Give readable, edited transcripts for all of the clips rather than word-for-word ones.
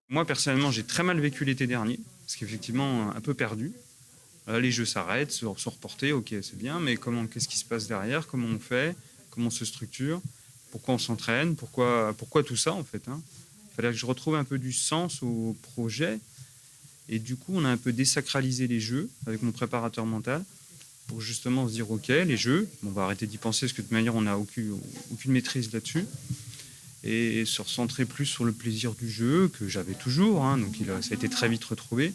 Moi, personnellement, j'ai très mal vécu l'été dernier, parce qu'effectivement, un peu perdu. Les jeux s'arrêtent, sont reportés, ok, c'est bien, mais qu'est-ce qui se passe derrière? Comment on fait? Comment on se structure? Pourquoi on s'entraîne? Pourquoi tout ça, en fait, hein? Il fallait que je retrouve un peu du sens au projet. Et du coup, on a un peu désacralisé les jeux avec mon préparateur mental pour justement se dire, ok, les jeux, on va arrêter d'y penser, parce que de toute manière, on n'a aucune maîtrise là-dessus. Et se recentrer plus sur le plaisir du jeu, que j'avais toujours, hein, donc ça a été très vite retrouvé.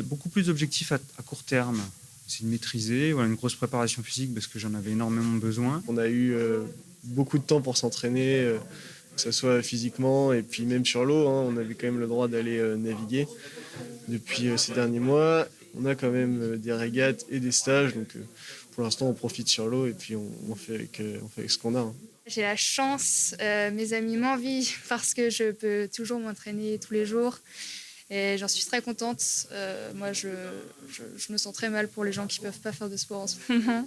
Beaucoup plus d'objectifs à court terme. C'est de maîtriser, voilà, une grosse préparation physique parce que j'en avais énormément besoin. On a eu beaucoup de temps pour s'entraîner, que ce soit physiquement et puis même sur l'eau, hein, on avait quand même le droit d'aller naviguer. Depuis ces derniers mois, on a quand même des régates et des stages, donc pour l'instant on profite sur l'eau et puis on fait avec ce qu'on a, hein. J'ai la chance, mes amis m'envient parce que je peux toujours m'entraîner tous les jours et j'en suis très contente. Moi, je me sens très mal pour les gens qui ne peuvent pas faire de sport en ce moment.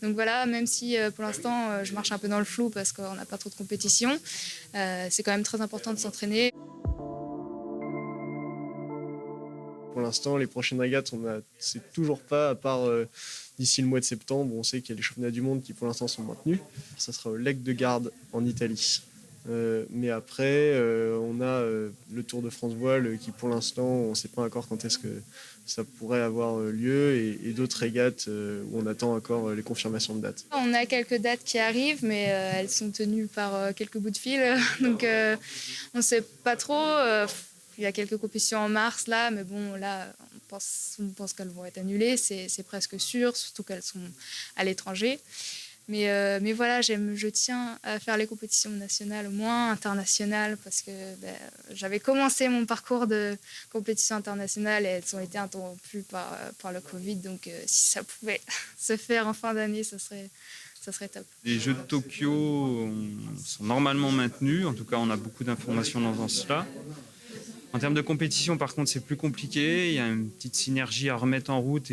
Donc voilà, même si pour l'instant, je marche un peu dans le flou parce qu'on n'a pas trop de compétition, c'est quand même très important de s'entraîner. Pour l'instant, les prochaines régates, c'est toujours pas, à part d'ici le mois de septembre, on sait qu'il y a les championnats du monde qui pour l'instant sont maintenus. Ça sera au Lec de Garde en Italie. Mais après, on a le Tour de France Voile qui pour l'instant, on ne sait pas encore quand est-ce que ça pourrait avoir lieu et d'autres régates où on attend encore les confirmations de dates. On a quelques dates qui arrivent, mais elles sont tenues par quelques bouts de fil. Donc on ne sait pas trop. Il y a quelques compétitions en mars là, mais bon, là, on pense qu'elles vont être annulées. C'est presque sûr, surtout qu'elles sont à l'étranger. Mais voilà, je tiens à faire les compétitions nationales, au moins internationales, parce que j'avais commencé mon parcours de compétition internationale et elles ont été interrompues par le Covid. Donc si ça pouvait se faire en fin d'année, ça serait top. Les Jeux de Tokyo sont normalement maintenus, en tout cas on a beaucoup d'informations dans ce sens-là. En termes de compétition, par contre, c'est plus compliqué. Il y a une petite synergie à remettre en route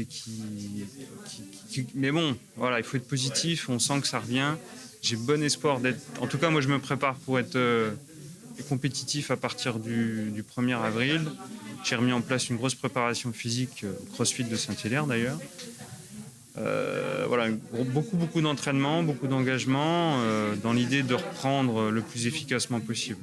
mais bon, voilà, il faut être positif. On sent que ça revient. J'ai bon espoir d'être. En tout cas, moi, je me prépare pour être compétitif à partir du 1er avril. J'ai remis en place une grosse préparation physique au CrossFit de Saint-Hilaire, d'ailleurs. Voilà, beaucoup d'entraînement, beaucoup d'engagement dans l'idée de reprendre le plus efficacement possible.